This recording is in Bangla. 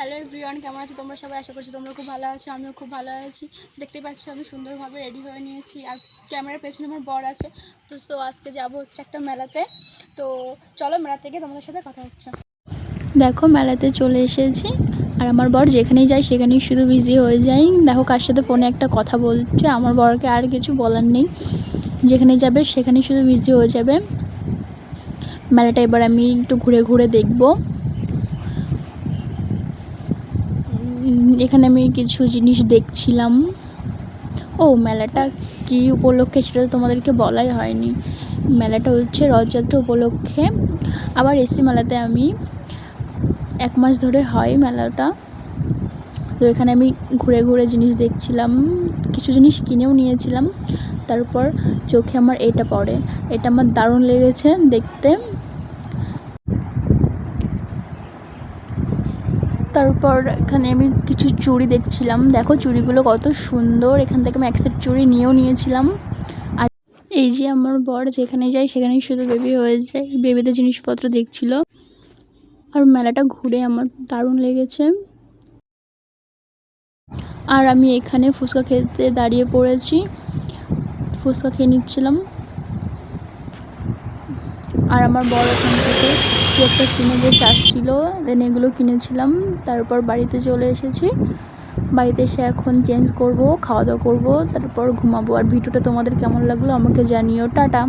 হ্যালো এভরিওয়ান, কেমন আছো তোমরা সবাই? আশা করছি তোমরা খুব ভালো আছো। আমিও খুব ভালো আছি। দেখতে পাচ্ছি আমি সুন্দরভাবে রেডি হয়ে নিয়েছি, আর ক্যামেরার পেছনে আমার বর আছে। তো আজকে যাবো হচ্ছে একটা মেলাতে। তো চলো মেলাতে গিয়ে তোমাদের সাথে কথা হচ্ছে। দেখো মেলাতে চলে এসেছি, আর আমার বর যেখানেই যায় সেখানেই শুধু বিজি হয়ে যায়। দেখো কার সাথে ফোনে একটা কথা বলছে। আমার বরকে আর কিছু বলার নেই, যেখানে যাবে সেখানেই শুধু বিজি হয়ে যাবে। মেলাটা এবার আমি একটু ঘুরে ঘুরে দেখবো। এখানে আমি কিছু জিনিস দেখছিলাম। ও মেলাটা কী উপলক্ষে সেটা তো তোমাদেরকে বলাই হয়নি। মেলাটা হচ্ছে রথযাত্রা উপলক্ষে। আবার এসি মেলাতে আমি 1 মাস ধরে হয় মেলাটা। তো এখানে আমি ঘুরে ঘুরে জিনিস দেখছিলাম, কিছু জিনিস কিনেও নিয়েছিলাম। তারপর চোখে আমার এটা পড়ে, এটা আমার দারুণ লেগেছে দেখতে। তারপর এখানে আমি কিছু চুড়ি দেখছিলাম। দেখো চুড়িগুলো কত সুন্দর। এখান থেকে আমি 1 সেট চুড়ি নিয়েও নিয়েছিলাম। আর এই যে আমার বর যেখানে যায় সেখানেই শুধু বেবি হয়ে যায়, বেবিদের জিনিসপত্র দেখছিল। আর মেলাটা ঘুরে আমার দারুণ লেগেছে। আর আমি এখানে ফুচকা খেতে দাঁড়িয়ে পড়েছি, ফুচকা খেয়ে নিচ্ছিলাম। আর আমার বর এখান থেকে কি একটা কিনে বেশ আসছিল, দেন এগুলো কিনেছিলাম। তারপর বাড়িতে চলে এসেছি। বাড়িতে এসে এখন চেঞ্জ করব, খাওয়া দাওয়া করবো, তারপর ঘুমাবো। আর ভিডিওটা তোমাদের কেমন লাগলো আমাকে জানিও। টাটা।